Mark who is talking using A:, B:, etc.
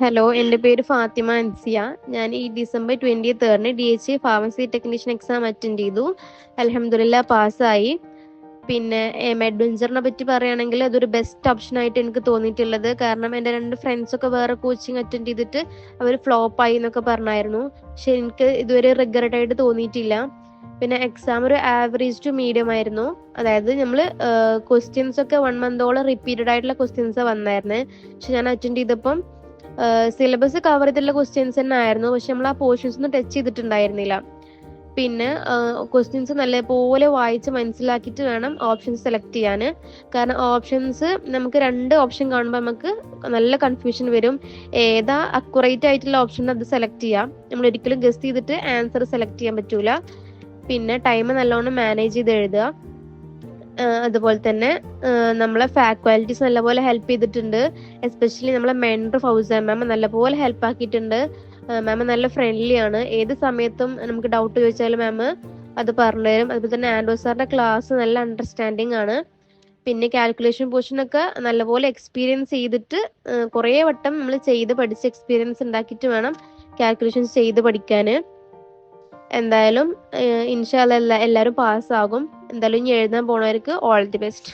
A: Hello, എൻ്റെ പേര് ഫാത്തിമ അൻസിയ. ഞാൻ ഈ December 23 DHA pharmacy technician exam attend ചെയ്തു. അൽഹംദുലില്ലാ പാസ്സായി. പിന്നെ മെഡ്വെഞ്ചറിനെ പറ്റി പറയുകയാണെങ്കിൽ അതൊരു ബെസ്റ്റ് ഓപ്ഷൻ ആയിട്ട് എനിക്ക് തോന്നിയിട്ടുള്ളത്. കാരണം എൻ്റെ 2 ഫ്രണ്ട്സൊക്കെ വേറെ കോച്ചിങ് അറ്റൻഡ് ചെയ്തിട്ട് അവർ ഫ്ലോപ്പായി എന്നൊക്കെ പറഞ്ഞായിരുന്നു. പക്ഷെ എനിക്ക് ഇതുവരെ റിഗ്രറ്റ് ആയിട്ട് തോന്നിയിട്ടില്ല. പിന്നെ എക്സാം ഒരു ആവറേജ് ടു മീഡിയം ആയിരുന്നു. അതായത് നമ്മൾ ക്വസ്റ്റ്യൻസ് ഒക്കെ 1 മന്തോളം റിപ്പീറ്റഡ് ആയിട്ടുള്ള ക്വസ്റ്റ്യൻസ് വന്നായിരുന്നേ. പക്ഷെ ഞാൻ അറ്റൻഡ് ചെയ്തപ്പം സിലബസ് കവർ ചെയ്തിട്ടുള്ള ക്വസ്റ്റ്യൻസ് തന്നെ ആയിരുന്നു. പക്ഷെ നമ്മൾ ആ പോർഷൻസ് ഒന്നും ടച്ച് ചെയ്തിട്ടുണ്ടായിരുന്നില്ല. പിന്നെ ക്വസ്റ്റ്യൻസ് നല്ലപോലെ വായിച്ച് മനസ്സിലാക്കിയിട്ട് വേണം ഓപ്ഷൻസ് സെലക്ട് ചെയ്യാൻ. കാരണം ഓപ്ഷൻസ് നമുക്ക് 2 ഓപ്ഷൻ കാണുമ്പോൾ നമുക്ക് നല്ല കൺഫ്യൂഷൻ വരും. ഏതാ അക്യുറേറ്റ് ആയിട്ടുള്ള ഓപ്ഷൻ അത് സെലക്ട് ചെയ്യാം. നമ്മൾ ഒരിക്കലും ഗസ് ചെയ്തിട്ട് ആൻസർ സെലക്ട് ചെയ്യാൻ പറ്റൂല. പിന്നെ ടൈം നല്ലോണം മാനേജ് ചെയ്ത് എഴുതുക. അതുപോലെ തന്നെ നമ്മളെ ഫാക്കൽറ്റീസ് നല്ലപോലെ ഹെൽപ്പ് ചെയ്തിട്ടുണ്ട്. എസ്പെഷ്യലി നമ്മളെ മെൻറ്റർ ഫൗസ മാം നല്ലപോലെ ഹെൽപ്പ് ആക്കിയിട്ടുണ്ട്. മാം നല്ല ഫ്രണ്ട്ലി ആണ്. ഏത് സമയത്തും നമുക്ക് ഡൗട്ട് ചോദിച്ചാലും മാം അത് പറഞ്ഞുതരും. അതുപോലെ തന്നെ ആൻഡ്രോ സാറിന്റെ ക്ലാസ് നല്ല അണ്ടർസ്റ്റാൻഡിങ് ആണ്. പിന്നെ കാൽക്കുലേഷൻ പോർഷൻ ഒക്കെ നല്ലപോലെ എക്സ്പീരിയൻസ് ചെയ്തിട്ട് കുറേ വട്ടം നമ്മൾ ചെയ്ത് പഠിച്ച് എക്സ്പീരിയൻസ് ഉണ്ടാക്കിയിട്ട് വേണം കാൽക്കുലേഷൻസ് ചെയ്ത് പഠിക്കാൻ. എന്തായാലും ഇൻഷാ അല്ലാഹ് എല്ലാവരും പാസ്സാകും. എന്തായാലും ഇനി എഴുതാൻ പോണവർക്ക് ഓൾ ദി ബെസ്റ്റ്.